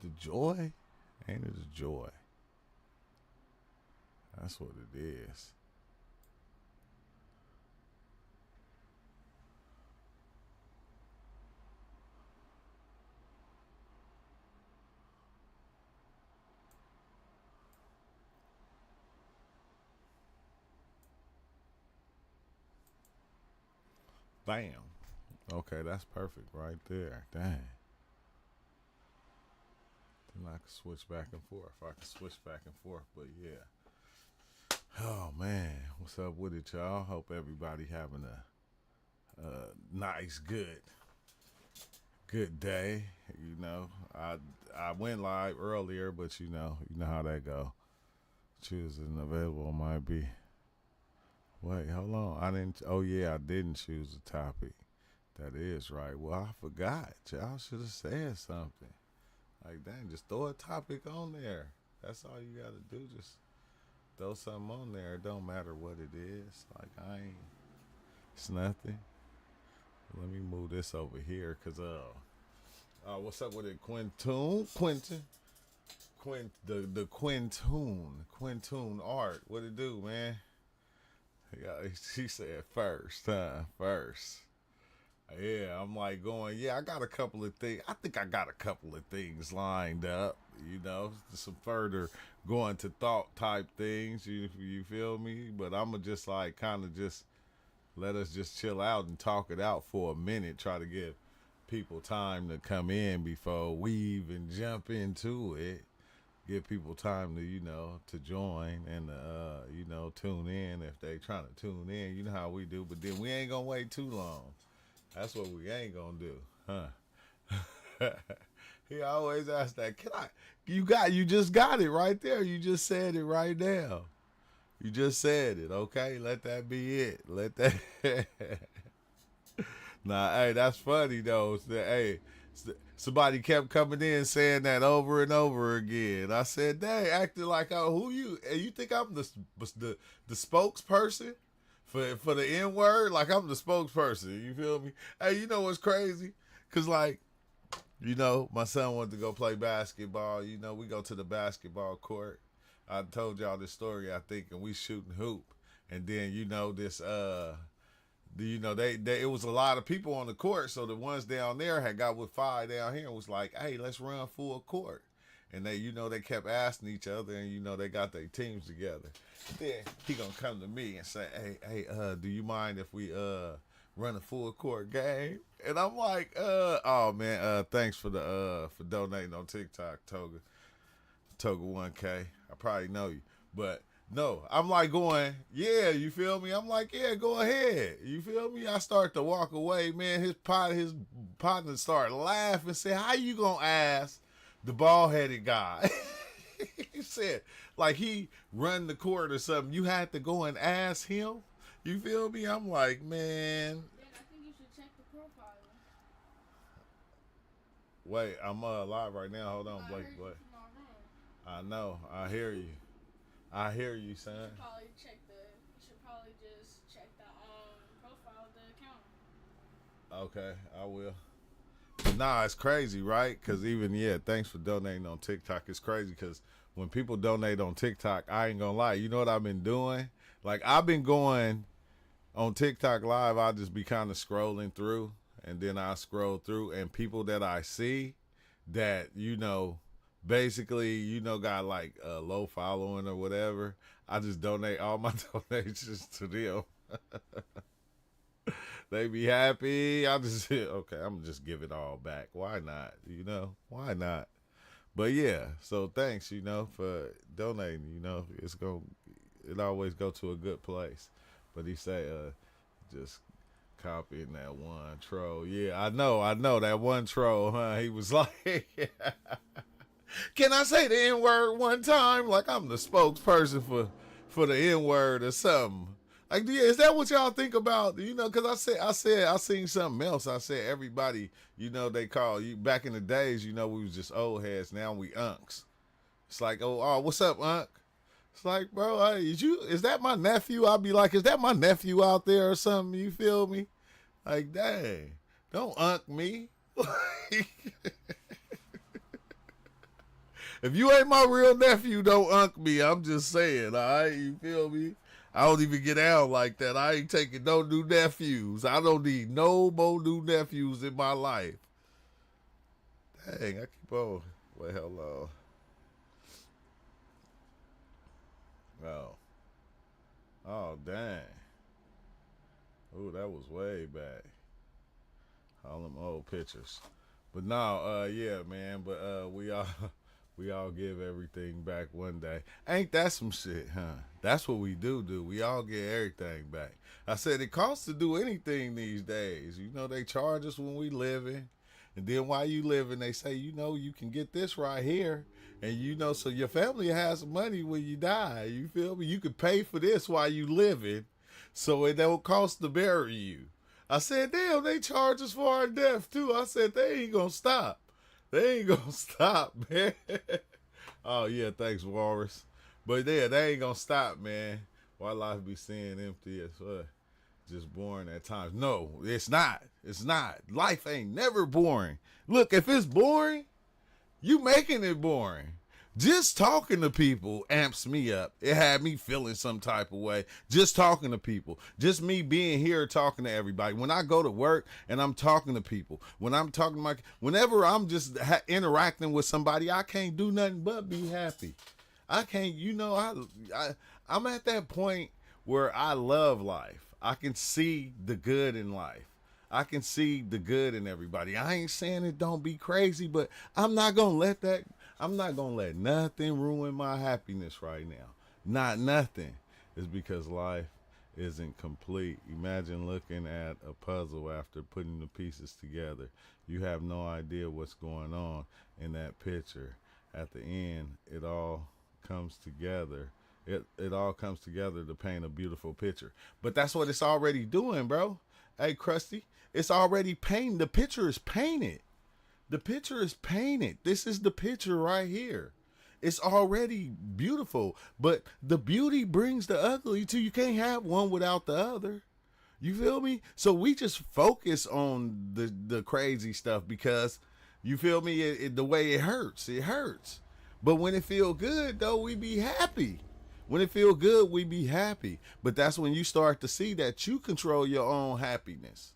The joy? Ain't it a joy? That's what it is. Bam. Okay, that's perfect right there. Dang. Then I can switch back and forth. I can switch back and forth, but yeah. Oh man, what's up with it, y'all? Hope everybody having a nice, good day. I went live earlier, but you know how that go. Choosing available might be. Wait, hold on. I didn't. Oh yeah, I didn't choose the topic. That is right. Well, I forgot. Y'all should have said something. Like, dang, just throw a topic on there. That's all you got to do. Just throw something on there. It don't matter what it is. Like, I ain't. It's nothing. Let me move this over here, cause what's up with it, the Quintoon art. What it do, man? Yeah, she said first, huh? First. Yeah, I'm like going, yeah, I got a couple of things. I think I got a couple of things lined up, some further going to thought type things, you feel me? But I'm going to just like kind of just let us just chill out and talk it out for a minute, try to give people time to come in before we even jump into it. Give people time to, to join and, tune in if they trying to tune in. You know how we do, but then we ain't going to wait too long. That's what we ain't gonna do, huh? He always asks that. Can I? You just got it right there. You just said it right now. You just said it. Okay, let that be it. Let that. Nah, hey, that's funny though. Hey, somebody kept coming in saying that over and over again. I said, "Dang, acting like who you? And you think I'm the spokesperson?" For the N word, like I'm the spokesperson. You feel me? Hey, you know what's crazy? Cause like, my son wanted to go play basketball. We go to the basketball court. I told y'all this story, I think, and we shooting hoop. And then this they it was a lot of people on the court, so the ones down there had got with five down here and was like, hey, let's run full court. And they kept asking each other, and they got their teams together. Then he gonna come to me and say, hey, do you mind if we run a full court game? And I'm like, oh man, thanks for donating on TikTok, Toga 1K. I probably know you, but no, I'm like going, yeah, you feel me? I'm like, yeah, go ahead. You feel me? I start to walk away, man. His partner start laughing, say, how you gonna ask the bald headed guy? He said, like he run the court or something. You had to go and ask him. You feel me? I'm like, man. Then I think you should check the profile. Wait, I'm live right now. Hold on, I Blake. heard you Blake. from my room. I know. I hear you. I hear you, son. You should probably just check the profile of the account. Okay, I will. Nah, it's crazy, right? Because even, thanks for donating on TikTok. It's crazy because when people donate on TikTok, I ain't gonna lie. You know what I've been doing? Like, I've been going on TikTok Live, I'll just be kind of scrolling through, and then I scroll through, and people that I see that, basically, got like a low following or whatever, I just donate all my donations to them. They be happy. I just okay. I'm just give it all back. Why not? Why not? But yeah. So thanks. For donating. It always go to a good place. But he say just copying that one troll. Yeah, I know that one troll. Huh? He was like, can I say the N word one time? Like I'm the spokesperson for the N word or something. Like, yeah, is that what y'all think about? Because I seen something else. I said everybody, they call you back in the days. We was just old heads. Now we unks. It's like, oh, what's up, unk? It's like, bro, is that my nephew? I'll be like, is that my nephew out there or something? You feel me? Like, dang, don't unk me. If you ain't my real nephew, don't unk me. I'm just saying, all right? You feel me? I don't even get out like that. I ain't taking no new nephews. I don't need no more new nephews in my life. Dang, I keep on. Well, hello. Oh. Oh, dang. Ooh, that was way back. All them old pictures. But no, yeah, man. But we all we all give everything back one day. Ain't that some shit, huh? That's what we do. We all get everything back. I said it costs to do anything these days. You know, they charge us when we living. And then while you living, they say, you know, you can get this right here. And you know, so your family has money when you die. You feel me? You can pay for this while you living, so it don't cost to bury you. I said, damn, they charge us for our death too. I said, they ain't gonna stop. They ain't gonna stop, man. Oh yeah, thanks, Walrus. But yeah, they ain't gonna stop, man. Why life be seeming empty as fuck? Just boring at times. No, it's not. It's not. Life ain't never boring. Look, if it's boring, you making it boring. Just talking to people amps me up. It had me feeling some type of way. Just talking to people. Just me being here talking to everybody. When I go to work and I'm talking to people. When I'm talking to whenever I'm just interacting with somebody, I can't do nothing but be happy. I can't, you know, I'm at that point where I love life. I can see the good in life. I can see the good in everybody. I ain't saying it don't be crazy, but I'm not going to let nothing ruin my happiness right now. Not nothing. It's because life isn't complete. Imagine looking at a puzzle after putting the pieces together. You have no idea what's going on in that picture. At the end, it all comes together. It all comes together to paint a beautiful picture. But that's what it's already doing, bro. Hey, Krusty, it's already painted. The picture is painted. The picture is painted. This is the picture right here. It's already beautiful, but the beauty brings the ugly too. You can't have one without the other. You feel me? So we just focus on the crazy stuff because, you feel me, the way it hurts. It hurts. But when it feel good, though, we be happy. When it feel good, we be happy. But that's when you start to see that you control your own happiness.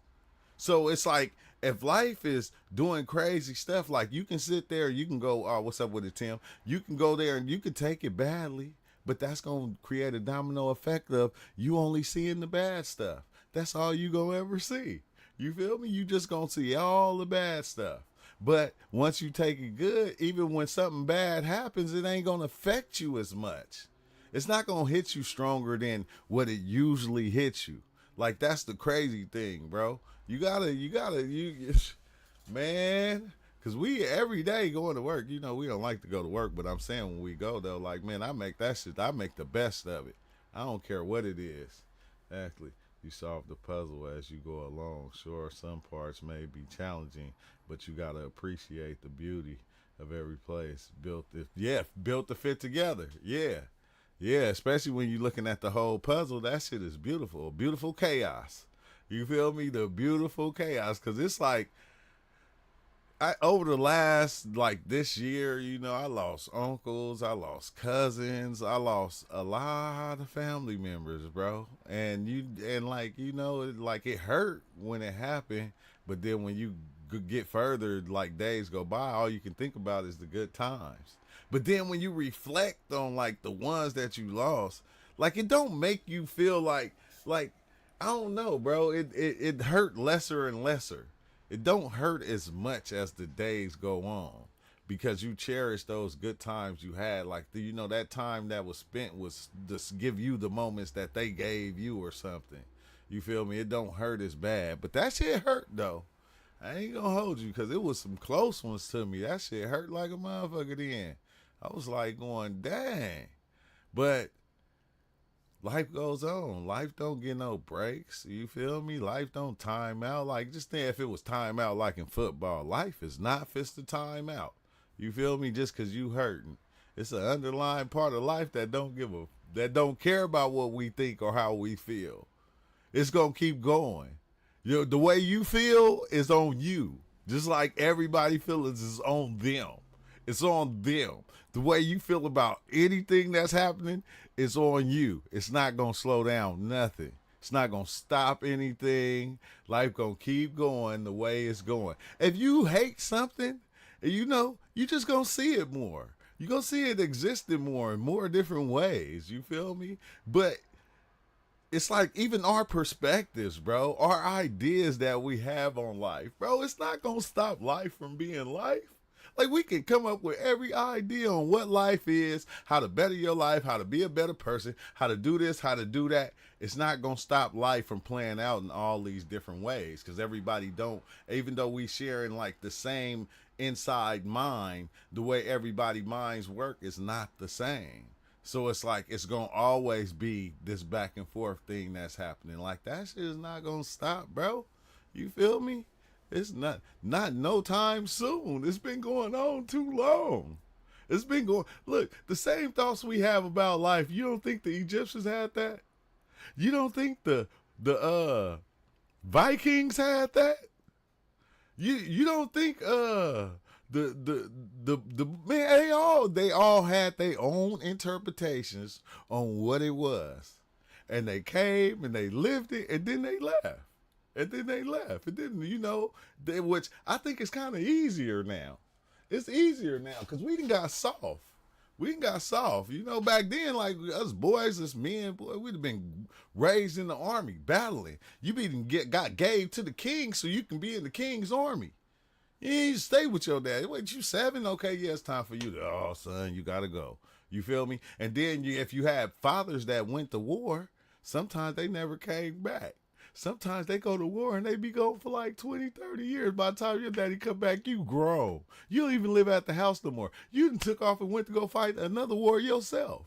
So it's like, if life is doing crazy stuff, like you can sit there, you can go, oh, what's up with it, Tim? You can go there and you can take it badly, but that's going to create a domino effect of you only seeing the bad stuff. That's all you going to ever see. You feel me? You just going to see all the bad stuff. But once you take it good, even when something bad happens, it ain't going to affect you as much. It's not going to hit you stronger than what it usually hits you. Like, that's the crazy thing, bro. You gotta, man, because we every day going to work, you know, we don't like to go to work, but I'm saying when we go, though, like, man, I make the best of it. I don't care what it is. Exactly. You solve the puzzle as you go along. Sure, some parts may be challenging, but you got to appreciate the beauty of every place. Built to fit together. Yeah. Yeah, especially when you're looking at the whole puzzle, that shit is beautiful. Beautiful chaos. You feel me? The beautiful chaos. Because it's like, over the last, like this year, you know, I lost uncles, I lost cousins, I lost a lot of family members, bro. And like, you know, it hurt when it happened. But then when you get further, like days go by, all you can think about is the good times. But then when you reflect on like the ones that you lost, like it don't make you feel like I don't know, bro. It hurt lesser and lesser. It don't hurt as much as the days go on because you cherish those good times you had. Like that time that was spent was to give you the moments that they gave you or something. You feel me? It don't hurt as bad, but that shit hurt though. I ain't gonna hold you because it was some close ones to me. That shit hurt like a motherfucker then. I was like going, dang. But life goes on. Life don't get no breaks. You feel me? Life don't time out. Like, just think if it was time out like in football. Life is not fixed to time out. You feel me? Just because you hurting. It's an underlying part of life that don't care about what we think or how we feel. It's going to keep going. You know, the way you feel is on you. Just like everybody feelings is on them. It's on them. The way you feel about anything that's happening, it's on you. It's not gonna slow down nothing. It's not gonna stop anything. Life gonna keep going the way it's going. If you hate something, you just gonna see it more. You gonna see it existing more in more different ways. You feel me? But it's like even our perspectives, bro, our ideas that we have on life, bro, it's not gonna stop life from being life. Like we can come up with every idea on what life is, how to better your life, how to be a better person, how to do this, how to do that. It's not gonna stop life from playing out in all these different ways because everybody don't. Even though we share in like the same inside mind, the way everybody minds work is not the same. So it's like it's gonna always be this back and forth thing that's happening. Like that shit is not gonna stop, bro. You feel me? It's not no time soon. It's been going on too long. It's been going. Look, the same thoughts we have about life. You don't think the Egyptians had that? You don't think the Vikings had that? You don't think the man they all had their own interpretations on what it was, and they came and they lived it, and then they left. And then they left. It didn't, which I think is kind of easier now. It's easier now because we done got soft. We done got soft. Back then, like us boys, us men, boy, we'd have been raised in the army, battling. You even got gave to the king so you can be in the king's army. You ain't stay with your dad. Wait, you 7? Okay, yeah, it's time for you to, oh, son, you got to go. You feel me? And then if you had fathers that went to war, sometimes they never came back. Sometimes they go to war and they be gone for like 20, 30 years. By the time your daddy come back, you grown. You don't even live at the house no more. You done took off and went to go fight another war yourself.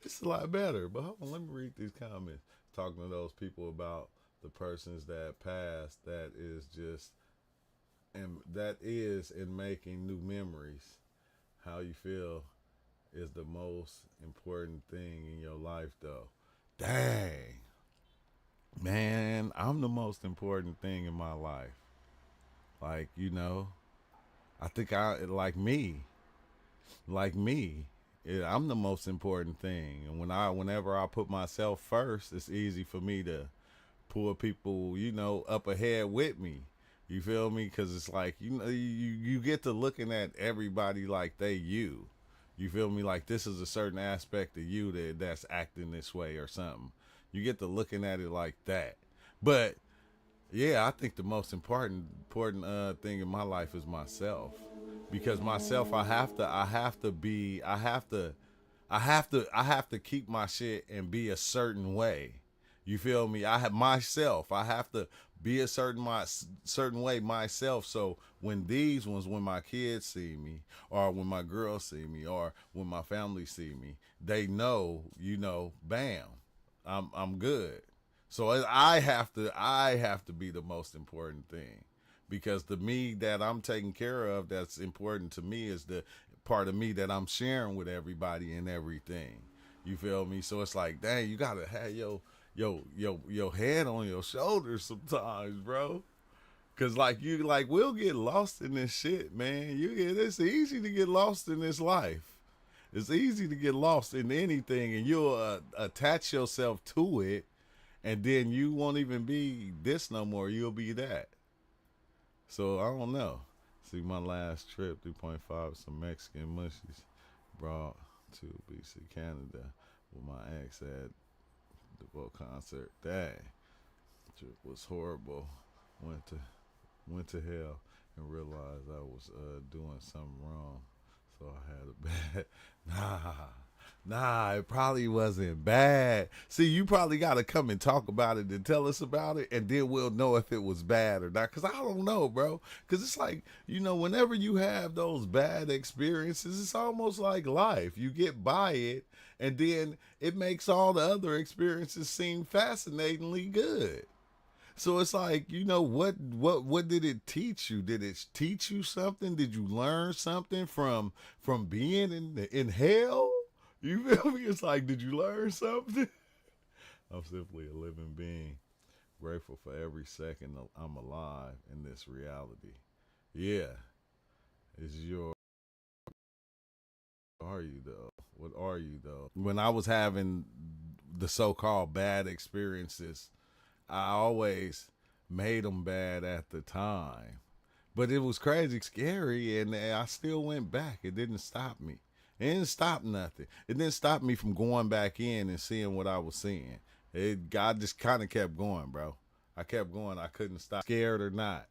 It's a lot better. But hold on, let me read these comments. Talking to those people about the persons that passed, that is in making new memories. How you feel is the most important thing in your life, though. Dang. Man, I'm the most important thing in my life. Like, I think I'm the most important thing. And whenever I put myself first, it's easy for me to pull people, up ahead with me. You feel me? Because it's like, you get to looking at everybody like they you. You feel me? Like this is a certain aspect of you that's acting this way or something. You get to looking at it like that. But yeah, I think the most important thing in my life is myself. Because myself, I have to keep my shit and be a certain way. You feel me? I have to be a certain way myself. So when my kids see me, or when my girls see me, or when my family see me, they know, bam, I'm good. So I have to be the most important thing, because the me that I'm taking care of, that's important to me, is the part of me that I'm sharing with everybody and everything. You feel me? So it's like, dang, you gotta have your head on your shoulders sometimes, bro. Cause we'll get lost in this shit, man. It's easy to get lost in this life. It's easy to get lost in anything, and you'll attach yourself to it, and then you won't even be this no more. You'll be that. So I don't know. See, my last trip, 3.5, some Mexican mushies brought to BC, Canada, with my ex at the Vote concert. Dang, trip was horrible. Went to hell and realized I was doing something wrong. So I had a bad. Nah, it probably wasn't bad. See, you probably got to come and talk about it and tell us about it, and then we'll know if it was bad or not. Because I don't know, bro. Because it's like, whenever you have those bad experiences, it's almost like life. You get by it, and then it makes all the other experiences seem fascinatingly good. So it's like, what did it teach you? Did it teach you something? Did you learn something from being in hell? You feel me? It's like, did you learn something? I'm simply a living being, grateful for every second I'm alive in this reality. Yeah, it's your are you though? What are you though? When I was having the so-called bad experiences, I always made them bad at the time. But it was crazy scary, and I still went back. It didn't stop me. It didn't stop nothing. It didn't stop me from going back in and seeing what I was seeing. I just kind of kept going, bro. I kept going. I couldn't stop, scared or not,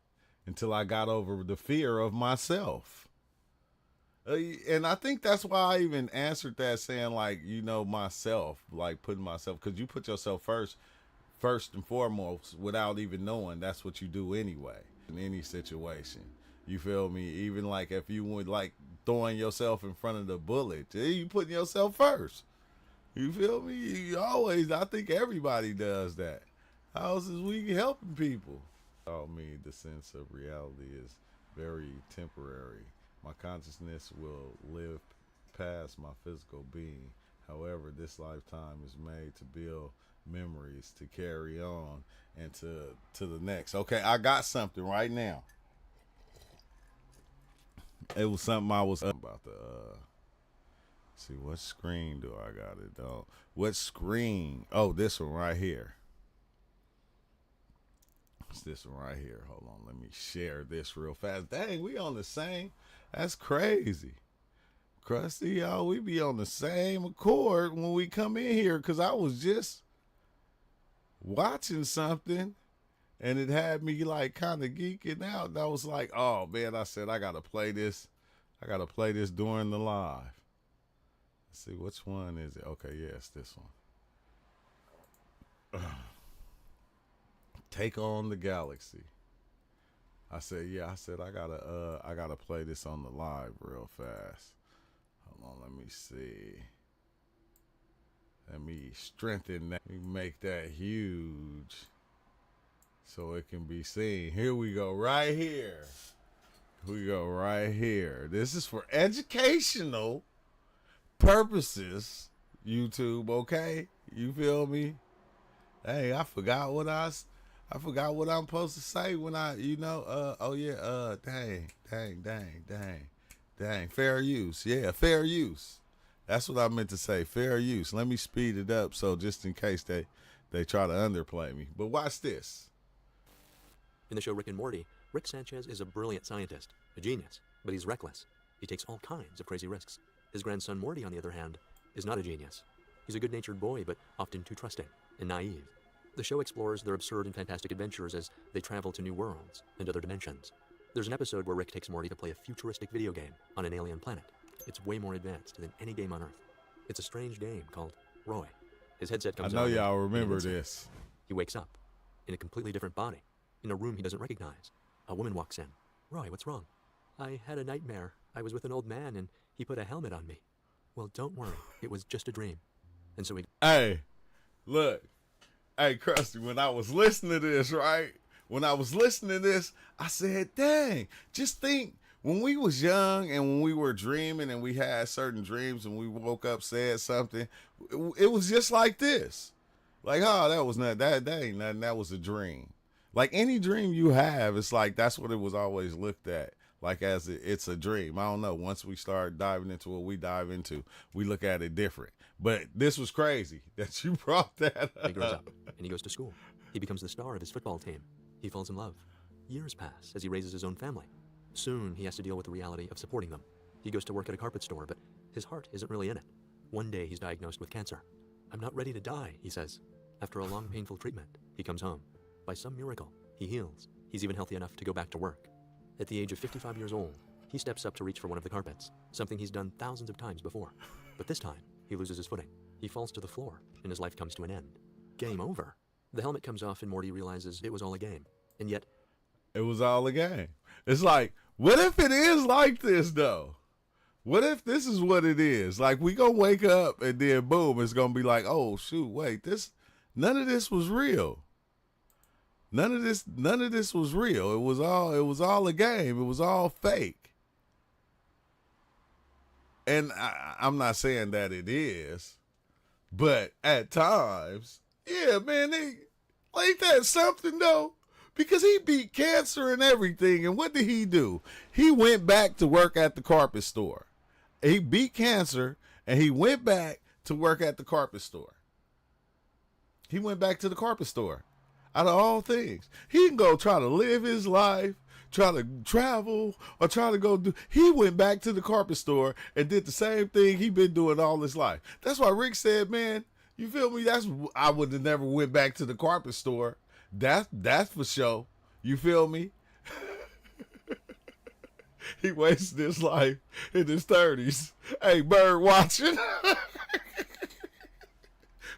until I got over the fear of myself. And I think that's why I even answered that saying, like, myself, like putting myself, because you put yourself first and foremost without even knowing. That's what you do anyway in any situation. You feel me? Even like if you would like throwing yourself in front of the bullet, you putting yourself first. You feel me? You always, I think everybody does that. How else is we helping people? Me, the sense of reality is very temporary. My consciousness will live past my physical being. However, this lifetime is made to build memories to carry on and to the next. Okay, I got something right now. It was something I was about to see. What screen do I got it on? What screen? Oh, this one right here. It's this one right here. Hold on, let me share this real fast. Dang, we on the same. That's crazy. Krusty, y'all, we be on the same accord when we come in here, because I was just watching something and it had me like kind of geeking out. And I was like, oh man, I said, I got to play this. I got to play this during the live. Let's see, which one is it? Okay, yeah, it's this one. Take on the Galaxy. I said, yeah, I gotta play this on the live real fast. Hold on, let me see. Let me strengthen that. Let me make that huge so it can be seen. Here we go, right here. We go right here. This is for educational purposes, YouTube, okay? You feel me? Hey, I forgot what I'm supposed to say when dang, fair use. Yeah, fair use. That's what I meant to say, fair use. Let me speed it up so just in case they try to underplay me. But watch this. In the show Rick and Morty, Rick Sanchez is a brilliant scientist, a genius, but he's reckless. He takes all kinds of crazy risks. His grandson Morty, on the other hand, is not a genius. He's a good-natured boy, but often too trusting and naive. The show explores their absurd and fantastic adventures as they travel to new worlds and other dimensions. There's an episode where Rick takes Morty to play a futuristic video game on an alien planet. It's way more advanced than any game on Earth. It's a strange game called Roy. His headset comes on. I know y'all remember this. He wakes up in a completely different body, in a room he doesn't recognize. A woman walks in. Roy, what's wrong? I had a nightmare. I was with an old man and he put a helmet on me. Well, don't worry. It was just a dream. And so he... Hey, look. Hey, Krusty, when I was listening to this, right? When I was listening to this, I said, dang, just think when we was young and when we were dreaming and we had certain dreams and we woke up, said something, it was just like this. Like, oh, that was not, that ain't nothing. That was a dream. Like any dream you have, it's like, that's what it was always looked at. Like as it's a dream. I don't know. Once we start diving into what we dive into, we look at it different. But this was crazy that you brought that up. He grows up and he goes to school. He becomes the star of his football team. He falls in love. Years pass as he raises his own family. Soon he has to deal with the reality of supporting them. He goes to work at a carpet store, but his heart isn't really in it. One day he's diagnosed with cancer. I'm not ready to die, he says. After a long, painful treatment, he comes home. By some miracle, he heals. He's even healthy enough to go back to work. At the age of 55 years old, he steps up to reach for one of the carpets, something he's done thousands of times before. But this time, he loses his footing. He falls to the floor, and his life comes to an end. Game over. The helmet comes off, and Morty realizes it was all a game. And yet... It was all a game. It's like, what if it is like this, though? What if this is what it is? Like, we gonna wake up, and then boom, it's gonna be like, oh, shoot, wait, none of this was real. None of this was real. It was all a game. It was all fake. And I'm not saying that it is, but at times, yeah, man, ain't that something though? Because he beat cancer and everything. And what did he do? He went back to work at the carpet store. He beat cancer, and he went back to work at the carpet store. He went back to the carpet store. Out of all things, he can go try to live his life, try to travel, or try to go do. He went back to the carpet store and did the same thing he been doing all his life. That's why Rick said, "Man, you feel me? I would have never went back to the carpet store. That's for sure. You feel me?" He wasted his life in his 30s. Hey, bird watching.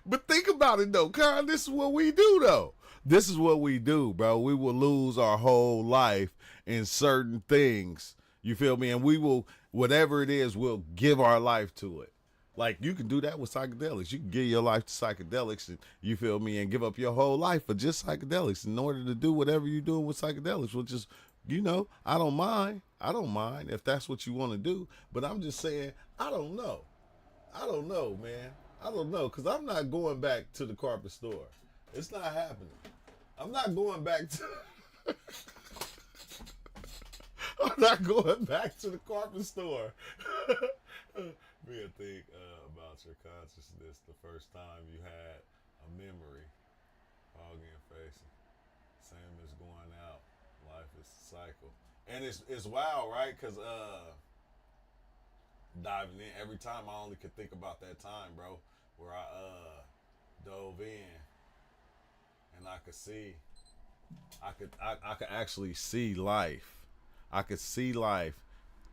But think about it though, Con. This is what we do though. This is what we do, bro. We will lose our whole life in certain things. You feel me? And we will, whatever it is, we'll give our life to it. Like, you can do that with psychedelics. You can give your life to psychedelics, and you feel me, and give up your whole life for just psychedelics in order to do whatever you're doing with psychedelics, which is, you know, I don't mind. I don't mind if that's what you want to do. But I'm just saying, I don't know. I don't know, man. I don't know, because I'm not going back to the carpet store. It's not happening. I'm not going back to... I'm not going back to the carpet store. Me and think about your consciousness the first time you had a memory. Foggy and facing. Same as going out. Life is a cycle. And it's wild, right? Because diving in, every time I only could think about that time, bro, where I dove in. And I could see, I could actually see life. I could see life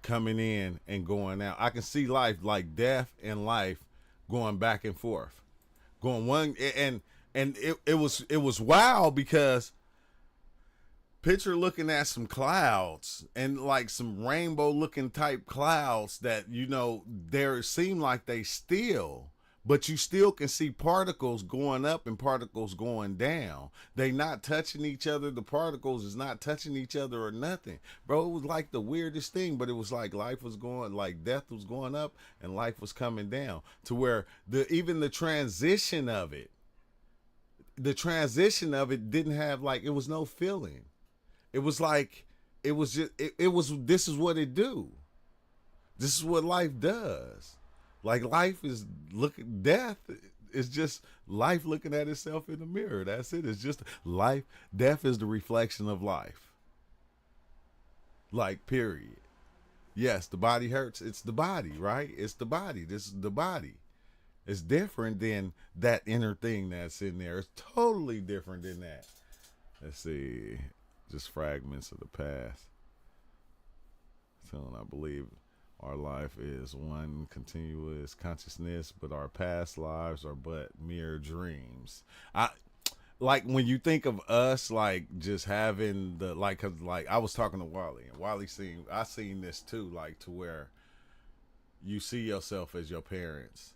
coming in and going out. I can see life, like death and life, going back and forth, going one. And it was wild, because picture looking at some clouds, and like some rainbow looking type clouds that, you know, there seem like they still, but you still can see particles going up and particles going down. They not touching each other. The particles is not touching each other or nothing. Bro, it was like the weirdest thing, but it was like life was going, like death was going up and life was coming down, to where even the transition of it didn't have, like, it was no feeling. It was like, it was just, it was, this is what it do. This is what life does. Like, life is death is just life looking at itself in the mirror. That's it. It's just life. Death is the reflection of life. Like, period. Yes, the body hurts. It's the body, right? It's the body. This is the body. It's different than that inner thing that's in there. It's totally different than that. Let's see. Just fragments of the past. So I believe our life is one continuous consciousness, but our past lives are but mere dreams. Like, when you think of us, like, just having the, like, cause like I was talking to Wally, and Wally I seen this too, like, to where you see yourself as your parents,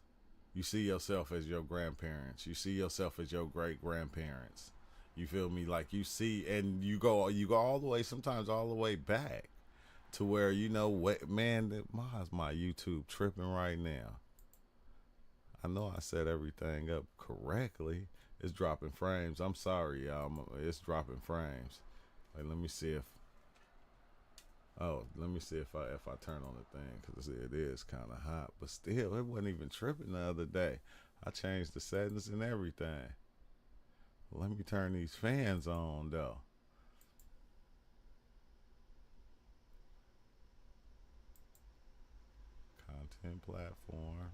you see yourself as your grandparents, you see yourself as your great grandparents. You feel me? Like, you see, and you go all the way, sometimes all the way back. To where, you know what, man, my YouTube tripping right now. I know I set everything up correctly. It's dropping frames. I'm sorry, y'all. It's dropping frames. Like, let me see if I turn on the thing, because it is kind of hot. But still, it wasn't even tripping the other day. I changed the settings and everything. Let me turn these fans on, though. Content platform.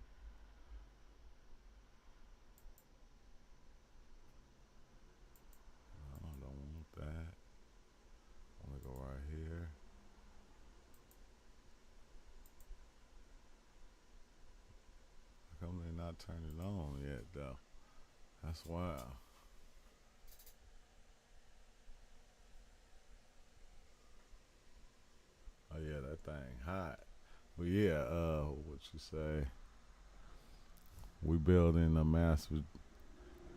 I don't want that. I'm gonna go right here. How come they not turning it on yet, though? That's wild. Oh yeah, that thing hot. But yeah, what you say? We building a massive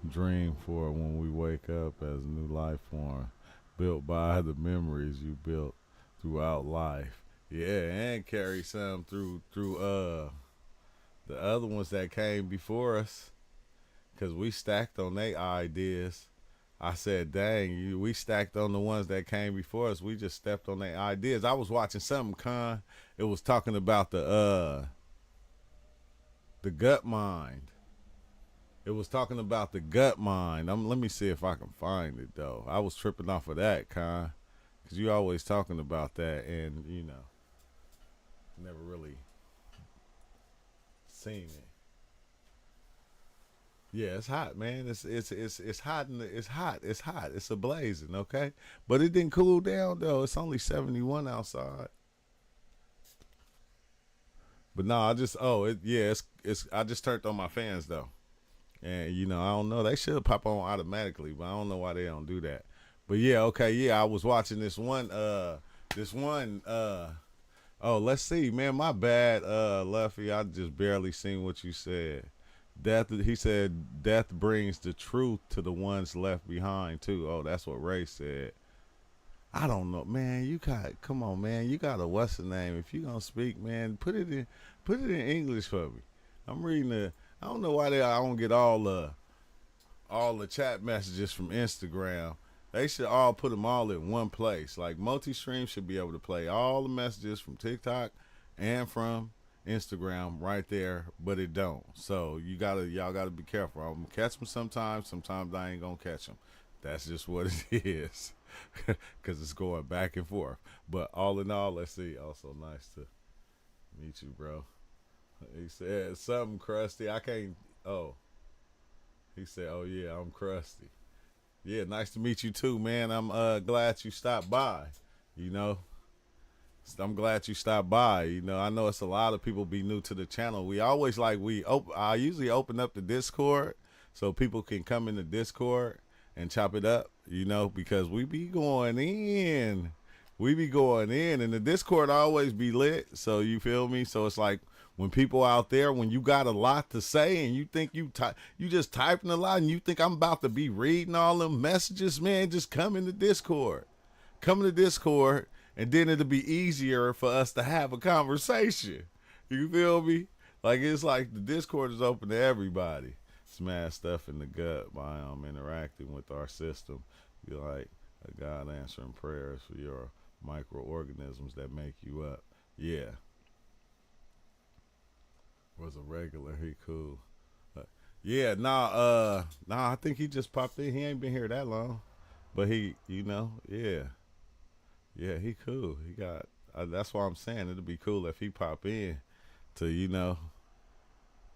dream for when we wake up as a new life form, built by the memories you built throughout life. Yeah, and carry some through the other ones that came before us, cause we stacked on their ideas. I said, dang, we stacked on the ones that came before us. We just stepped on their ideas. I was watching something, Con. It was talking about the The gut mind. It was talking about the gut mind. Let me see if I can find it though. I was tripping off of that, Con, because you always talking about that, and never really seen it. Yeah, it's hot, man. It's hot it's hot. It's hot. It's a blazing, okay? But it didn't cool down though. It's only 71 outside. But no, I just it's I just turned on my fans though. And I don't know. They should pop on automatically, but I don't know why they don't do that. But yeah, okay, yeah, I was watching this one oh, let's see, man, my bad, Luffy. I just barely seen what you said. He said death brings the truth to the ones left behind too. Oh, that's what Ray said. I don't know, man. Come on, man. You got a what's the name? If you gonna speak, man, put it in English for me. I'm reading I don't know why I don't get all the chat messages from Instagram. They should all put them all in one place. Like multi-stream should be able to play all the messages from TikTok and from Instagram right there, but it don't. So y'all gotta be careful. I'm gonna catch them sometimes. Sometimes I ain't gonna catch them. That's just what it is, because it's going back and forth. But all in all, let's see. Also, nice to meet you, bro. He said something crusty. I can't. Oh, he said, "Oh yeah, I'm crusty." Yeah, nice to meet you too, man. I'm glad you stopped by. You know, I'm glad you stopped by. I know it's a lot of people be new to the channel. We always I usually open up the Discord so people can come in the Discord and chop it up. Because we be going in. We be going in, and the Discord always be lit. So you feel me? So it's like when people out there, when you got a lot to say and you think you just typing a lot and you think I'm about to be reading all them messages, man, just come in the Discord. Come in the Discord, and then it'll be easier for us to have a conversation. You feel me? Like it's like the Discord is open to everybody. Smash stuff in the gut biome interacting with our system. Be like a God answering prayers for your microorganisms that make you up. Yeah. Was a regular, he cool. Yeah, I think he just popped in. He ain't been here that long. But he, yeah. Yeah, he cool. He got that's why I'm saying it'd be cool if he pop in to,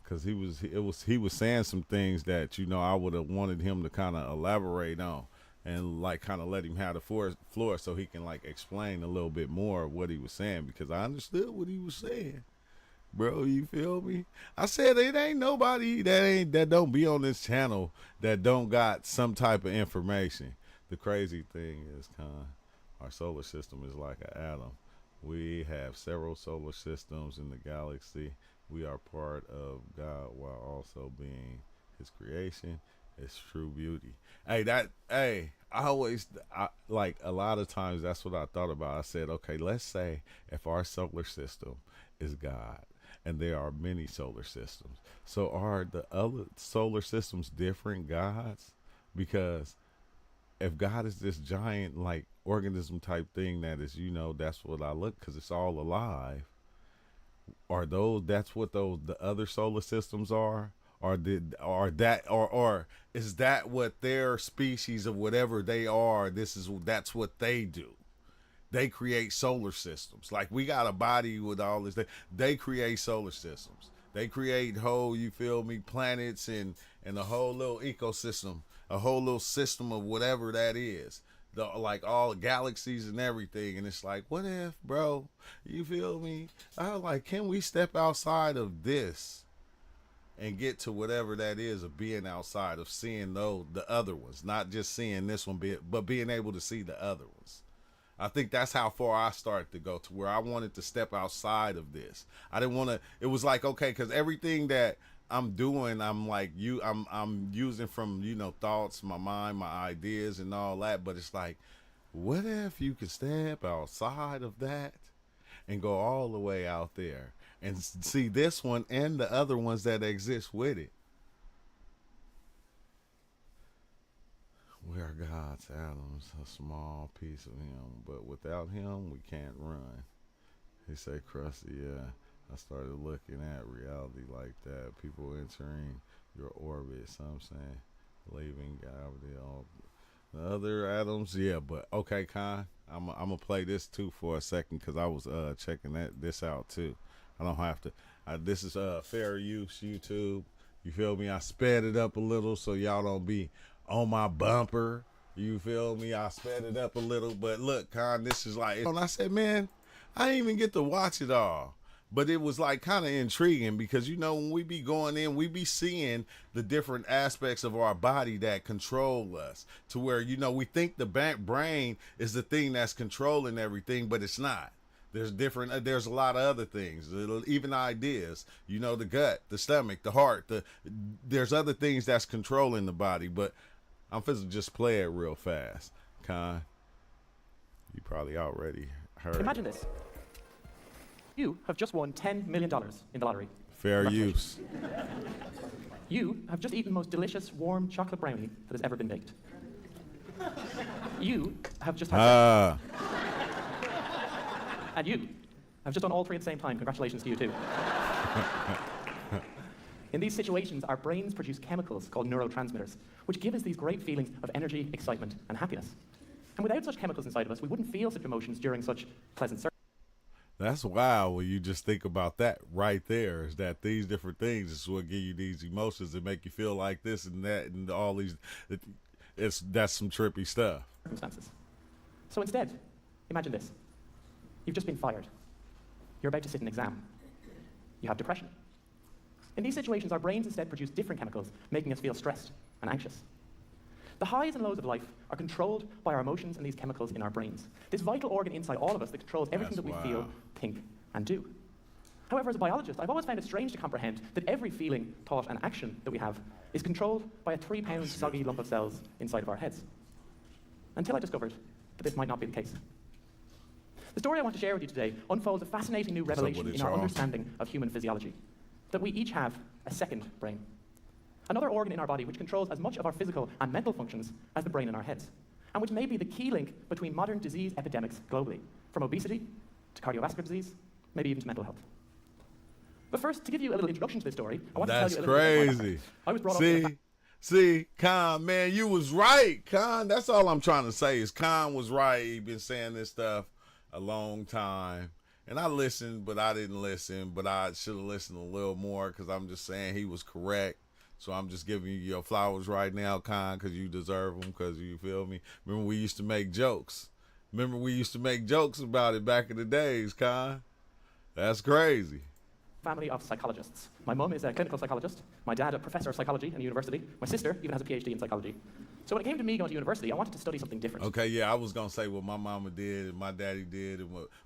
because he was saying some things that I would have wanted him to kind of elaborate on, and like kind of let him have the floor so he can like explain a little bit more of what he was saying, because I understood what he was saying, bro. You feel me? I said it ain't nobody that don't be on this channel that don't got some type of information. The crazy thing is, our solar system is like an atom. We have several solar systems in the galaxy. We are part of God while also being his creation. It's true beauty. I like a lot of times that's what I thought about. I said, okay, let's say if our solar system is God and there are many solar systems. So are the other solar systems different gods? Because if God is this giant like organism type thing that is, that's what I look, because it's all alive. That's what the other solar systems are? Or is that what their species of whatever they are, that's what they do? They create solar systems. Like we got a body with all this. They create solar systems. They create whole, you feel me, planets and a whole little ecosystem, a whole little system of whatever that is. Like all galaxies and everything. And it's like, what if, bro? You feel me? I was like, can we step outside of this and get to whatever that is of being outside, of seeing the other ones, not just seeing this one, but being able to see the other ones. I think that's how far I started to go, to where I wanted to step outside of this. I didn't want to. It was like, okay, because everything that I'm doing, I'm like I'm using from thoughts, my mind, my ideas, and all that. But it's like, what if you could step outside of that and go all the way out there and see this one and the other ones that exist with it? We are God's atoms, a small piece of him, but without him, we can't run. He said, crusty, yeah. I started looking at reality like that. People entering your orbit. So I'm saying, leaving gravity. All the other atoms, yeah. But okay, Khan, I'm gonna play this too for a second because I was checking this out too. I don't have to. This is fair use YouTube. You feel me? I sped it up a little so y'all don't be on my bumper. You feel me? I sped it up a little, but look, Khan, this is like. And I said, man, I didn't even get to watch it all. But it was like kind of intriguing because, you know, when we be going in, we be seeing the different aspects of our body that control us to where, you know, we think the brain is the thing that's controlling everything, but it's not. There's a lot of other things, even ideas, you know, the gut, the stomach, the heart, there's other things that's controlling the body, but I'm finna just play it real fast. Khan, you probably already heard. Imagine this. You have just won $10 million in the lottery. Fair use. You have just eaten the most delicious warm chocolate brownie that has ever been baked. You have just had and you have just done all three at the same time. Congratulations to you too. In these situations, our brains produce chemicals called neurotransmitters, which give us these great feelings of energy, excitement, and happiness. And without such chemicals inside of us, we wouldn't feel such emotions during such pleasant circumstances. That's wild when you just think about that right there, is that these different things is what give you these emotions that make you feel like this and that and all these. That's some trippy stuff. So instead, imagine this. You've just been fired. You're about to sit an exam. You have depression. In these situations, our brains instead produce different chemicals, making us feel stressed and anxious. The highs and lows of life are controlled by our emotions and these chemicals in our brains. This vital organ inside all of us that controls everything that we feel, think, and do. However, as a biologist, I've always found it strange to comprehend that every feeling, thought, and action that we have is controlled by a 3-pound soggy lump of cells inside of our heads. Until I discovered that this might not be the case. The story I want to share with you today unfolds a fascinating new revelation in our understanding of human physiology, that we each have a second brain. Another organ in our body which controls as much of our physical and mental functions as the brain in our heads, and which may be the key link between modern disease epidemics globally, from obesity to cardiovascular disease, maybe even to mental health. But first, to give you a little introduction to this story, I want to tell you a little bit about myself. I was brought up See, Khan, man, you was right, Khan. That's all I'm trying to say is Khan was right. He been saying this stuff a long time. And I listened, but I didn't listen. But I should have listened a little more because I'm just saying he was correct. So I'm just giving you your flowers right now, Khan, because you deserve them, because you feel me. Remember we used to make jokes. About it back in the days, Khan. That's crazy. Family of psychologists. My mum is a clinical psychologist. My dad a professor of psychology in university. My sister even has a PhD in psychology. So when it came to me going to university, I wanted to study something different. Okay, yeah, I was going to say what my mama did and my daddy did,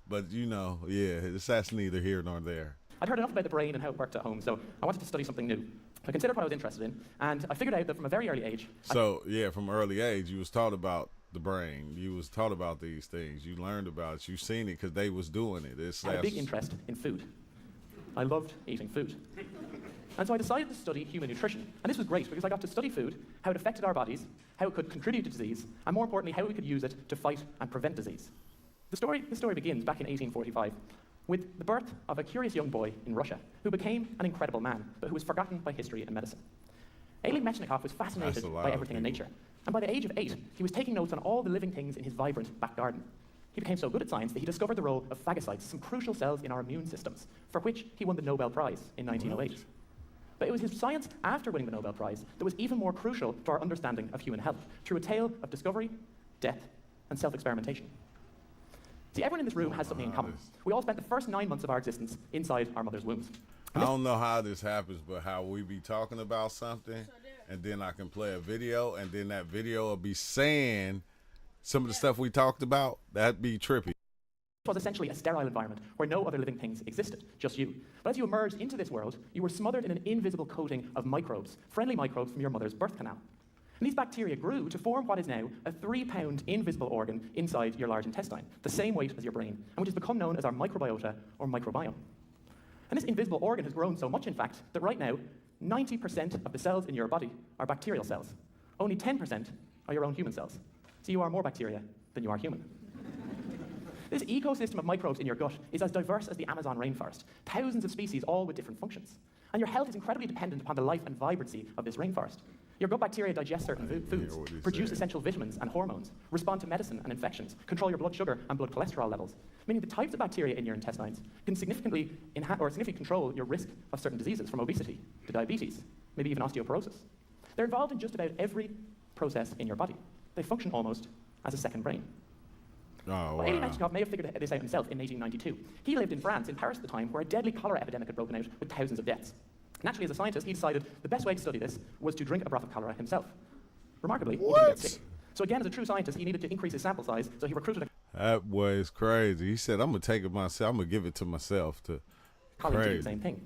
but you know, yeah, that's neither here nor there. I'd heard enough about the brain and how it worked at home, so I wanted to study something new. I considered what I was interested in, and I figured out that from a very early age... from early age, you was taught about the brain. You was taught about these things. You learned about it. You seen it because they was doing it. I had a big interest in food. I loved eating food. And so I decided to study human nutrition. And this was great because I got to study food, how it affected our bodies, how it could contribute to disease, and more importantly, how we could use it to fight and prevent disease. The story begins back in 1845 with the birth of a curious young boy in Russia who became an incredible man, but who was forgotten by history and medicine. Oleg Metchnikoff was fascinated by everything in nature. And by the age of 8, he was taking notes on all the living things in his vibrant back garden. He became so good at science that he discovered the role of phagocytes, some crucial cells in our immune systems, for which he won the Nobel Prize in 1908. But it was his science after winning the Nobel Prize that was even more crucial to our understanding of human health, through a tale of discovery, death, and self-experimentation. See, everyone in this room has something in common. We all spent the first 9 months of our existence inside our mother's wombs. I don't know how this happens, but how we be talking about something, and then I can play a video, and then that video will be saying some of the stuff we talked about. That'd be trippy. It was essentially a sterile environment where no other living things existed, just you. But as you emerged into this world, you were smothered in an invisible coating of microbes, friendly microbes from your mother's birth canal. And these bacteria grew to form what is now a 3-pound invisible organ inside your large intestine, the same weight as your brain, and which has become known as our microbiota or microbiome. And this invisible organ has grown so much, in fact, that right now, 90% of the cells in your body are bacterial cells. Only 10% are your own human cells. So you are more bacteria than you are human. This ecosystem of microbes in your gut is as diverse as the Amazon rainforest, thousands of species, all with different functions. And your health is incredibly dependent upon the life and vibrancy of this rainforest. Your gut bacteria digest certain foods, produce essential vitamins and hormones, respond to medicine and infections, control your blood sugar and blood cholesterol levels, meaning the types of bacteria in your intestines can significantly control your risk of certain diseases, from obesity to diabetes, maybe even osteoporosis. They're involved in just about every process in your body. They function almost as a second brain. Oh, Well, Elie wow. Metchnikoff may have figured this out himself in 1892. He lived in France, in Paris at the time, where a deadly cholera epidemic had broken out with thousands of deaths. Naturally, as a scientist, he decided the best way to study this was to drink a broth of cholera himself. Remarkably, he didn't What? get sick. So again, as a true scientist, he needed to increase his sample size, so he recruited a That boy is crazy. He said, I'm going to take it myself. I'm going to give it to myself. colleague to do Crazy. the same thing.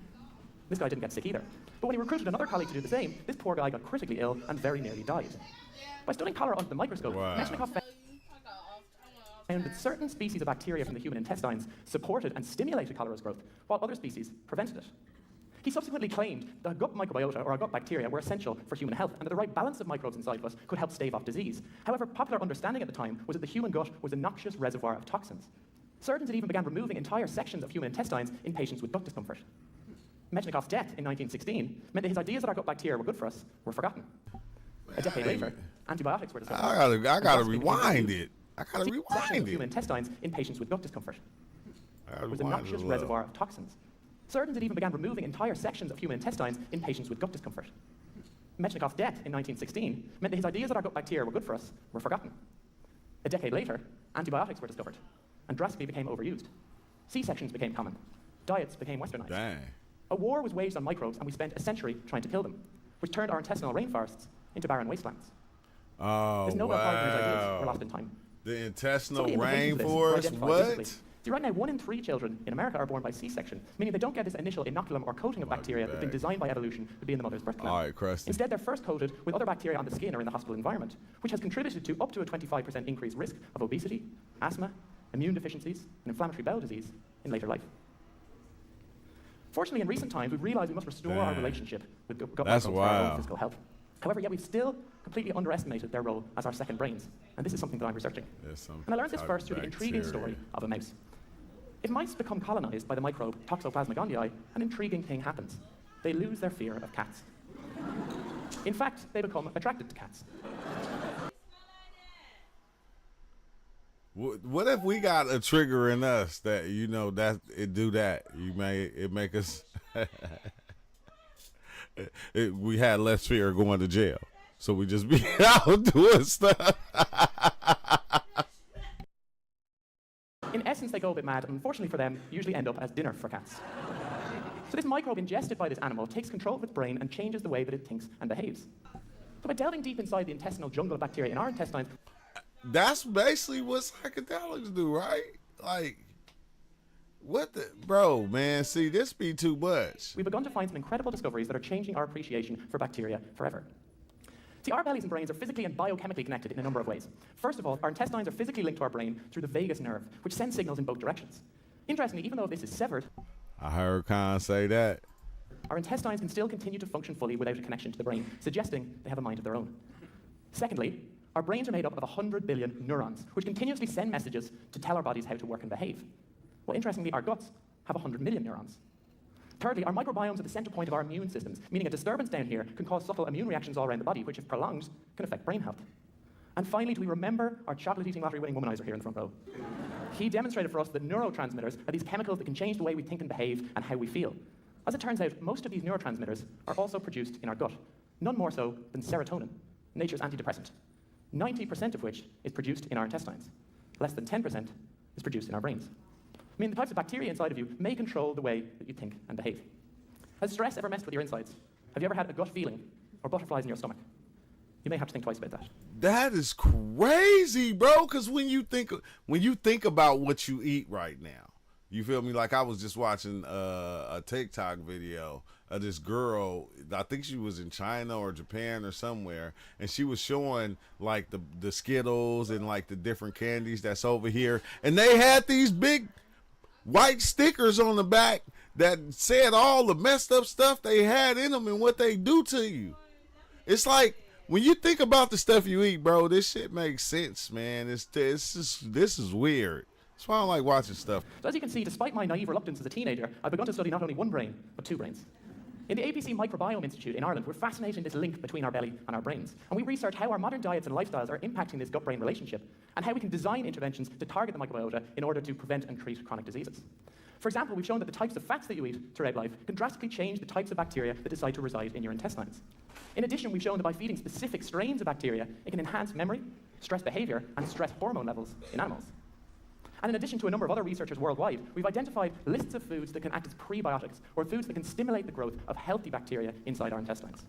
This guy didn't get sick either. But when he recruited another colleague to do the same, this poor guy got critically ill and very nearly died. By studying cholera under the microscope, Wow. Metchnikoff found that certain species of bacteria from the human intestines supported and stimulated cholera's growth, while other species prevented it. He subsequently claimed that gut microbiota, or our gut bacteria, were essential for human health, and that the right balance of microbes inside of us could help stave off disease. However, popular understanding at the time was that the human gut was a noxious reservoir of toxins. Surgeons had even begun removing entire sections of human intestines in patients with gut discomfort. Metchnikoff's death in 1916 meant that his ideas that our gut bacteria were good for us were forgotten. A decade later, antibiotics were discovered. I gotta And rewind it. I gotta sections rewind of human it. intestines in patients with gut discomfort. I gotta Was a rewind it noxious a little. reservoir of toxins. Surgeons had even begun removing entire sections of human intestines in patients with gut discomfort. Metchnikoff's death in 1916 meant that his ideas that our gut bacteria were good for us were forgotten. A decade later, antibiotics were discovered, and drastically became overused. C-sections became common. Diets became westernized. Dang. A war was waged on microbes, and we spent a century trying to kill them, which turned our intestinal rainforests into barren wastelands. Oh, His Nobel Prize winners' ideas were wow. lost in time. The intestinal Some of the implications of this were rainforest? identified What? recently. See, right now, 1 in 3 children in America are born by C-section, meaning they don't get this initial inoculum or coating of Might be bacteria that's been back. designed by evolution to be in the mother's birth canal. All right, Krusty. Instead, they're first coated with other bacteria on the skin or in the hospital environment, which has contributed to up to a 25% increased risk of obesity, asthma, immune deficiencies, and inflammatory bowel disease in later life. Fortunately, in recent times, we've realized we must restore our Dang. relationship with gut That's microbes for our own wild. physical health. However, yet we've still completely underestimated their role as our second brains, and this is something that I'm researching. There's some And I learned this type first of through the intriguing bacteria. story of a mouse. If mice become colonized by the microbe Toxoplasma gondii, an intriguing thing happens. They lose their fear of cats. In fact, they become attracted to cats. What if we got a trigger in us that that it do that? It make us we had less fear of going to jail, so we just be out doing stuff. In essence, they go a bit mad, and unfortunately for them, usually end up as dinner for cats. So this microbe ingested by this animal takes control of its brain and changes the way that it thinks and behaves. So by delving deep inside the intestinal jungle of bacteria in our intestines, That's basically what psychedelics do, right? Like, what the bro, man? See, this be too much. we've begun to find some incredible discoveries that are changing our appreciation for bacteria forever. See, our bellies and brains are physically and biochemically connected in a number of ways. First of all, our intestines are physically linked to our brain through the vagus nerve, which sends signals in both directions. Interestingly, even though this is severed, I heard Khan say that. our intestines can still continue to function fully without a connection to the brain, suggesting they have a mind of their own. Secondly, our brains are made up of 100 billion neurons, which continuously send messages to tell our bodies how to work and behave. Well, interestingly, our guts have 100 million neurons. Thirdly, our microbiomes are the center point of our immune systems, meaning a disturbance down here can cause subtle immune reactions all around the body, which, if prolonged, can affect brain health. And finally, do we remember our chocolate-eating lottery-winning womanizer here in the front row? He demonstrated for us that neurotransmitters are these chemicals that can change the way we think and behave and how we feel. As it turns out, most of these neurotransmitters are also produced in our gut, none more so than serotonin, nature's antidepressant, 90% of which is produced in our intestines. Less than 10% is produced in our brains. I mean, the types of bacteria inside of you may control the way that you think and behave. Has stress ever messed with your insides? Have you ever had a gut feeling or butterflies in your stomach? You may have to think twice about that. That is crazy, bro. Because when you think about what you eat right now, you feel me? Like I was just watching a TikTok video of this girl. I think she was in China or Japan or somewhere, and she was showing like the Skittles and like the different candies that's over here, and they had these big white stickers on the back that said all the messed up stuff they had in them and what they do to you. It's like when you think about the stuff you eat, bro, this shit makes sense, man. This is weird. That's why I don't like watching stuff. So as you can see, despite my naive reluctance as a teenager, I've begun to study not only one brain, but two brains. In the ABC Microbiome Institute in Ireland, we're fascinating this link between our belly and our brains. And we research how our modern diets and lifestyles are impacting this gut-brain relationship, and how we can design interventions to target the microbiota in order to prevent and treat chronic diseases. For example, we've shown that the types of fats that you eat throughout life can drastically change the types of bacteria that decide to reside in your intestines. In addition, we've shown that by feeding specific strains of bacteria, it can enhance memory, stress behavior, and stress hormone levels in animals. And in addition to a number of other researchers worldwide, we've identified lists of foods that can act as prebiotics, or foods that can stimulate the growth of healthy bacteria inside our intestines.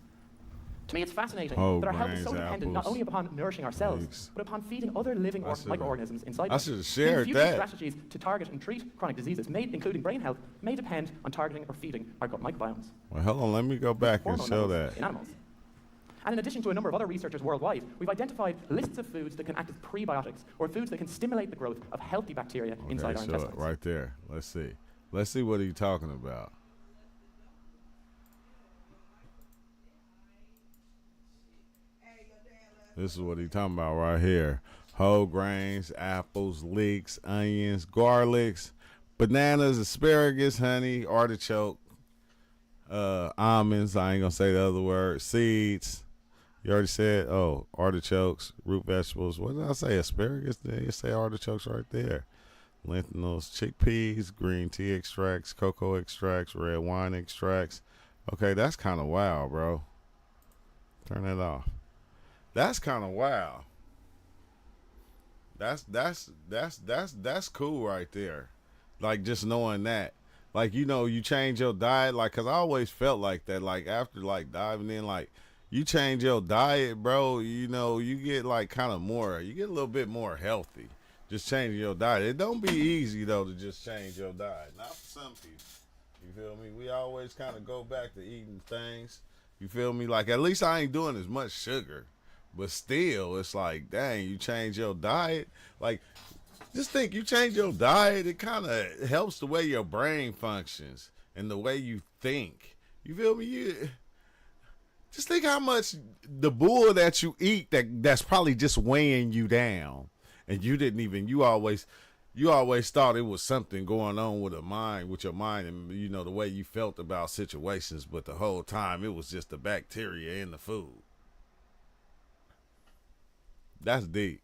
To me, it's fascinating that our health is so dependent not only upon nourishing ourselves, but upon feeding other living microorganisms inside us. I should have shared future that. Strategies to target and treat chronic diseases, including brain health, may depend on targeting or feeding our gut microbiomes. Well, hold on, let me go back and show that. In animals. And in addition to a number of other researchers worldwide, we've identified lists of foods that can act as prebiotics, or foods that can stimulate the growth of healthy bacteria inside our intestines. Right there. Let's see. Let's see what he's talking about. This is what he's talking about right here. Whole grains, apples, leeks, onions, garlics, bananas, asparagus, honey, artichoke, almonds, I ain't gonna say the other word, seeds. You already said, artichokes, root vegetables. What did I say? Asparagus? Did you say artichokes right there? Lentils, chickpeas, green tea extracts, cocoa extracts, red wine extracts. Okay, that's kind of wild, bro. Turn that off. That's kind of wild. That's cool right there. Like, just knowing that. Like, you change your diet, like, cause I always felt like that. Like, after like diving in, like, you change your diet, bro, you get like you get a little bit more healthy. Just changing your diet. It don't be easy though to just change your diet. Not for some people. You feel me? We always kind of go back to eating things. You feel me? Like, at least I ain't doing as much sugar. But still, it's like, dang, you change your diet. Like, just think, you change your diet, it kind of helps the way your brain functions and the way you think. You feel me? Just think how much the bull that you eat that's probably just weighing you down, and you always thought it was something going on with your mind, and the way you felt about situations, but the whole time it was just the bacteria in the food. That's deep.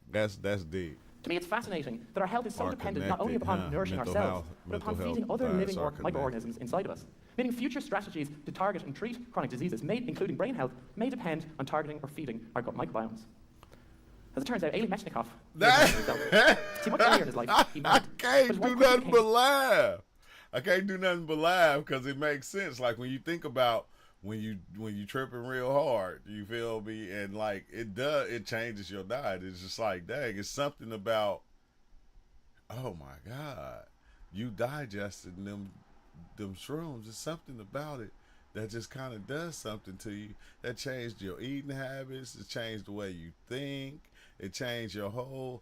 That's deep. To me, it's fascinating that our health is so dependent not only upon nourishing ourselves, but upon feeding other living microorganisms inside of us. Meaning future strategies to target and treat chronic diseases, including brain health, may depend on targeting or feeding our gut microbiomes. As it turns out, Elie Metchnikoff, see, much earlier in his life, he married. I can't do nothing but laugh. I can't do nothing but laugh because it makes sense. Like, when you think about when you tripping real hard, you feel me, and like it changes your diet. It's just like, dang, it's something about, oh my God, you digested them shrooms. It's something about it that just kind of does something to you. That changed your eating habits. It changed the way you think. It changed your whole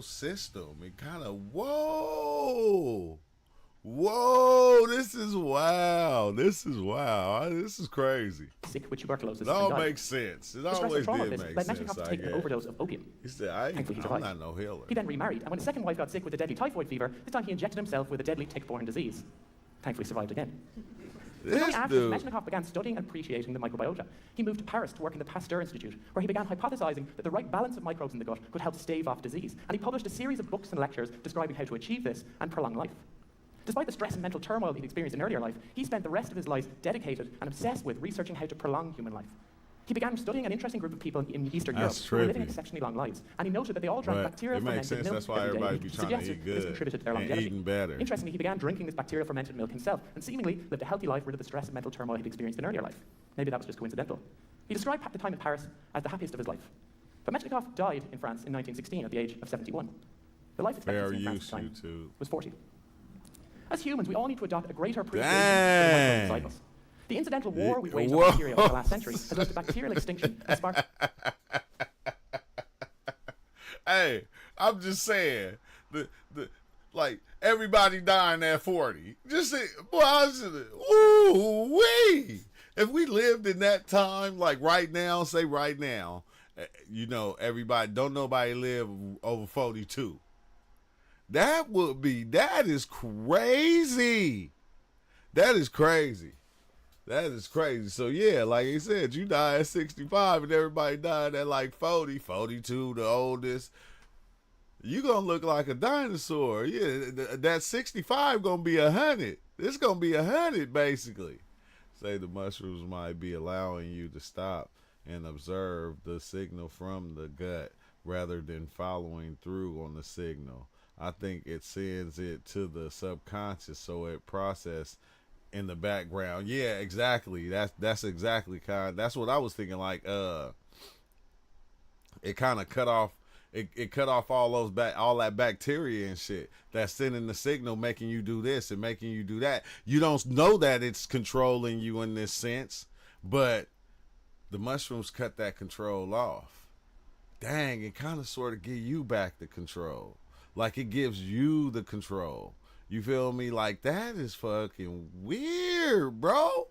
system. It kind of, whoa, this is wild. This is crazy. Sick with tuberculosis. It all makes sense. It always did make sense. Led Metchnikoff to take an overdose of opium. He said, I'm not no healer. He then remarried, and when his second wife got sick with a deadly typhoid fever, this time he injected himself with a deadly tick-borne disease. Thankfully survived again. This after dude. Metchnikoff began studying and appreciating the microbiota. He moved to Paris to work in the Pasteur Institute, where he began hypothesizing that the right balance of microbes in the gut could help stave off disease. And he published a series of books and lectures describing how to achieve this and prolong life. Despite the stress and mental turmoil he'd experienced in earlier life, he spent the rest of his life dedicated and obsessed with researching how to prolong human life. He began studying an interesting group of people in Eastern Europe who were living exceptionally long lives, and he noted that they all drank bacterial fermented milk That's why every day, everybody be which trying to suggested eat that this good contributed to their and longevity. eating better. Interestingly, he began drinking this bacterial fermented milk himself, and seemingly lived a healthy life rid of the stress and mental turmoil he'd experienced in earlier life. Maybe that was just coincidental. He described the time in Paris as the happiest of his life. But Metchnikoff died in France in 1916 at the age of 71. The life expectancy in France at the time was 40. As humans, we all need to adopt a greater appreciation for the microbes inside us. The incidental war we waged on bacteria over the last century has led to bacterial extinction and sparked. Hey, I'm just saying, like, everybody dying at 40. Just say, ooh wee. If we lived in that time, like right now, You know, everybody don't nobody live over 42. That is crazy. That is crazy. That is crazy. So yeah, like I said, you die at 65 and everybody died at like 40, 42, the oldest. You gonna look like a dinosaur. Yeah, that 65 gonna be 100. It's gonna be 100 basically. Say the mushrooms might be allowing you to stop and observe the signal from the gut rather than following through on the signal. I think it sends it to the subconscious so it process in the background. Yeah, exactly. That's exactly that's what I was thinking. Like it kind of cut off. It cut off all that bacteria and shit that's sending the signal, making you do this and making you do that. You don't know that it's controlling you in this sense, but the mushrooms cut that control off. Dang, it kind of sort of give you back the control. Like it gives you the control. You feel me? Like that is fucking weird, bro.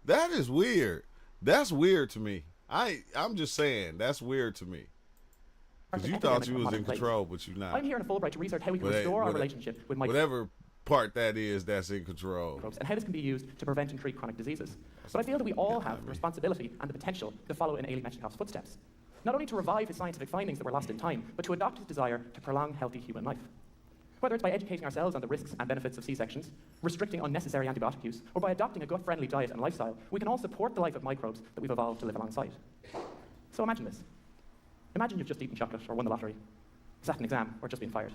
That is weird. That's weird to me. I'm just saying, that's weird to me. Because you thought you was in control, but you're not. I'm here in Fulbright to research how we can restore our relationship with microbes. Whatever part that is that's in control. And how this can be used to prevent and treat chronic diseases. But I feel that we all have the responsibility and the potential to follow in Ailey Metchnikoff's footsteps. Not only to revive his scientific findings that were lost in time, but to adopt his desire to prolong healthy human life. Whether it's by educating ourselves on the risks and benefits of C-sections, restricting unnecessary antibiotic use, or by adopting a gut-friendly diet and lifestyle, we can all support the life of microbes that we've evolved to live alongside. So imagine this. Imagine you've just eaten chocolate or won the lottery, sat an exam, or just been fired.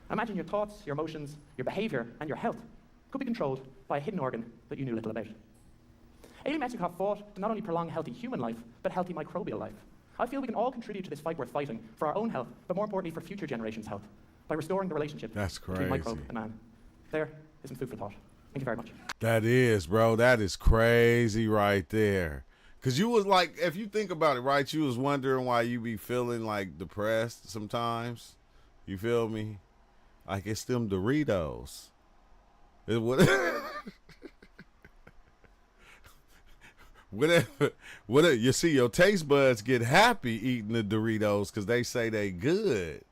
Imagine your thoughts, your emotions, your behavior, and your health could be controlled by a hidden organ that you knew little about. Ailey Metchnikoff fought to not only prolong healthy human life, but healthy microbial life. I feel we can all contribute to this fight worth fighting for our own health, but more importantly for future generations' health, by restoring the relationship between microbe and man. There is some food for thought. Thank you very much. That is, bro. That is crazy right there. Because you was like, if you think about it, right, you was wondering why you be feeling like depressed sometimes. You feel me? Like it's them Doritos. It would whatever. You see, your taste buds get happy eating the Doritos because they say they good.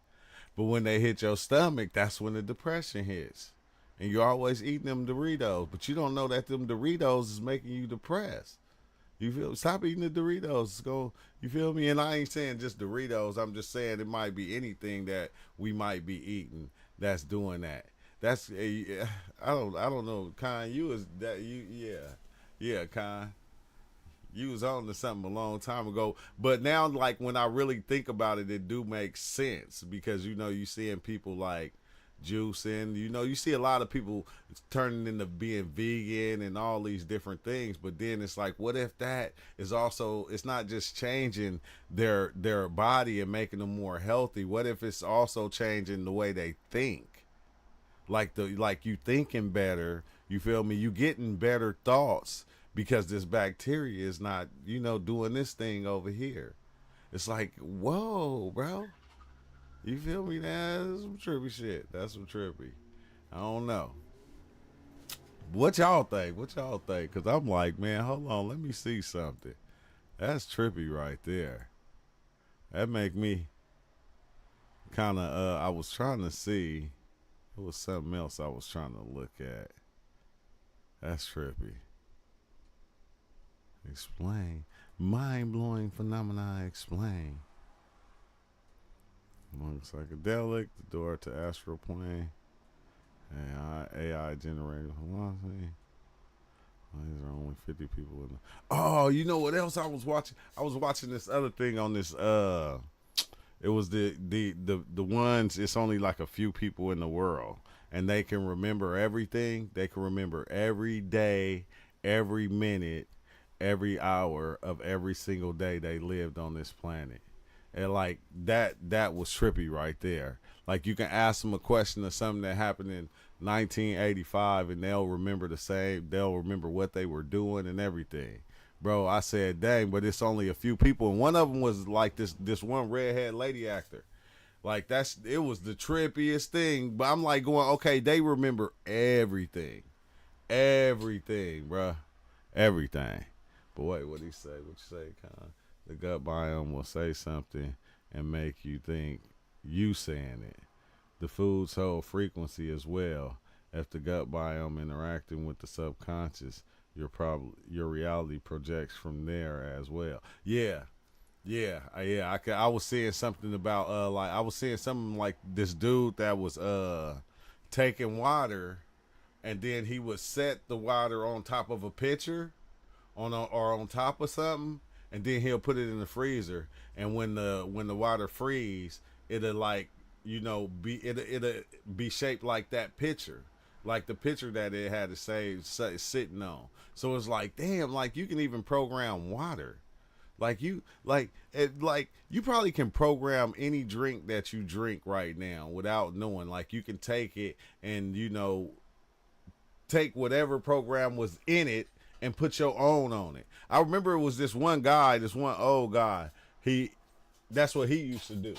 But when they hit your stomach, that's when the depression hits. And you're always eating them Doritos. But you don't know that them Doritos is making you depressed. You feel? Stop eating the Doritos. You feel me? And I ain't saying just Doritos. I'm just saying it might be anything that we might be eating that's doing that. That's I don't know. Khan, you was that yeah, Khan. You was on to something a long time ago, but now like when I really think about it, it do make sense because you seeing people like juicing, you see a lot of people turning into being vegan and all these different things, but then it's like, what if that is also, it's not just changing their body and making them more healthy? What if it's also changing the way they think? Like you thinking better, you feel me? You getting better thoughts because this bacteria is not, doing this thing over here. It's like, whoa, bro. You feel me? That's some trippy shit. That's some trippy. I don't know. What y'all think? Because I'm like, man, hold on. Let me see something. That's trippy right there. That make me kind of, I was trying to see. It was something else I was trying to look at. That's trippy. Explain. Mind-blowing phenomena explain. Among psychedelic, the door to astral plane, AI generated philosophy. These are only 50 people in the. Oh, you know what else I was watching? I was watching this other thing on this. It was the ones. It's only like a few people in the world, and they can remember everything. They can remember every day, every minute, every hour of every single day they lived on this planet. And like that was trippy right there. Like you can ask them a question of something that happened in 1985 and they'll remember they'll remember what they were doing and everything. Bro, I said, dang, but it's only a few people. And one of them was like this one redhead lady actor. Like it was the trippiest thing. But I'm like going, okay, they remember everything. Everything, bro. Everything. But wait, what'd he say? What you say, Con? the gut biome will say something and make you think you saying it. The foods hold frequency as well. If the gut biome interacting with the subconscious, your reality projects from there as well. Yeah, yeah. I was seeing something about like I was seeing something like this dude that was taking water, and then he would set the water on top of a pitcher, or on top of something, and then he'll put it in the freezer. And when the water freeze, it'll like it'll be shaped like that pitcher, like the pitcher that it had to sitting on. So it's like, damn, like you can even program water. Like you probably can program any drink that you drink right now without knowing. Like you can take it and take whatever program was in it and put your own on it. I remember it was this one old guy. That's what he used to do.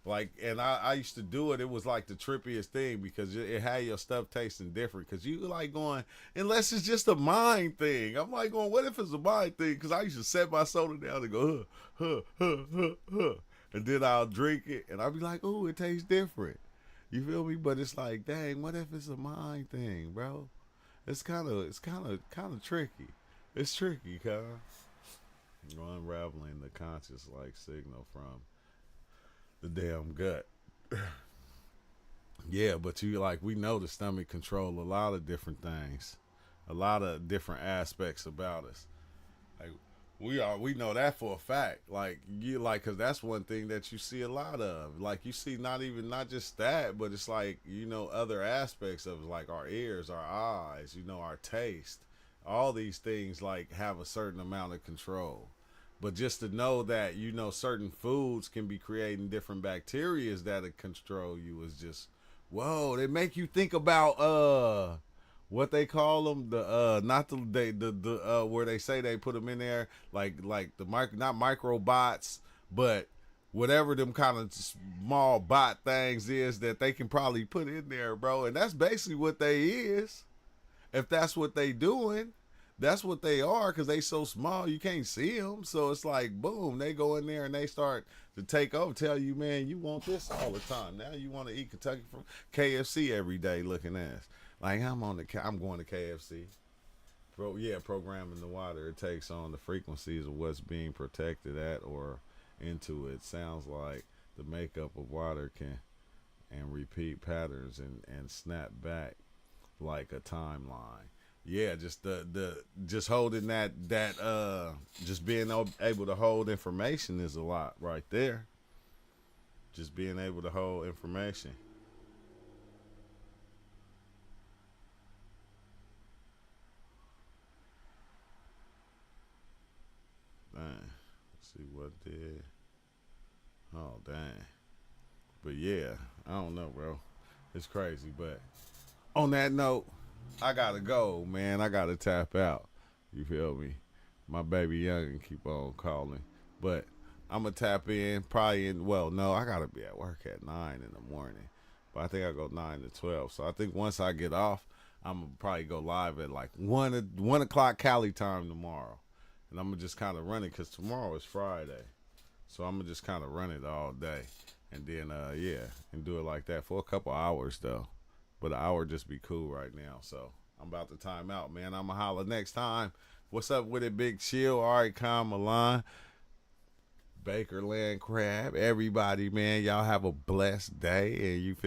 Like, and I used to do it. It was like the trippiest thing because it had your stuff tasting different. Because you like going, unless it's just a mind thing. I'm like going, what if it's a mind thing? Because I used to set my soda down and go, and then I'll drink it and I'll be like, oh, it tastes different. You feel me? But it's like, dang, what if it's a mind thing, bro? It's kind of tricky. It's tricky, cuz. Unraveling the conscious like signal from the damn gut. Yeah, but we know the stomach control a lot of different things, a lot of different aspects about us. Like we know that for a fact. Cause that's one thing that you see a lot of. Like you see not just that, but it's like, other aspects of it, like our ears, our eyes, our taste. All these things like have a certain amount of control. But just to know that, certain foods can be creating different bacterias that'll control you is just, whoa. They make you think about what they call them, where they say they put them in there, like the not microbots, but whatever them kind of small bot things is that they can probably put in there, bro. And that's basically what they is. If that's what they doing. That's what they are, because they so small you can't see them. So it's like, boom, they go in there and they start to take over, tell you, man, you want this all the time. Now you want to eat Kentucky from KFC every day looking ass. Like, I'm going to KFC. Bro, yeah, programming the water. It takes on the frequencies of what's being protected at or into it. Sounds like the makeup of water can and repeat patterns and snap back like a timeline. Yeah, just just holding that just being able to hold information is a lot right there. Just being able to hold information. Dang. Let's see what did. Oh, dang. But yeah, I don't know, bro. It's crazy, but on that note, I gotta go, man. I gotta tap out. You feel me? My baby youngin' keep on calling. But I'm gonna tap in probably I gotta be at work at 9 in the morning. But I think I go 9 to 12. So I think once I get off, I'm gonna probably go live at like 1 o'clock Cali time tomorrow. And I'm gonna just kind of run it because tomorrow is Friday. So I'm gonna just kind of run it all day. And then, and do it like that for a couple hours though. But an hour just be cool right now. So I'm about to time out, man. I'm going to holler next time. What's up with it, Big Chill? All right, Kyle Milan, Baker Land Crab, everybody, man. Y'all have a blessed day. And you feel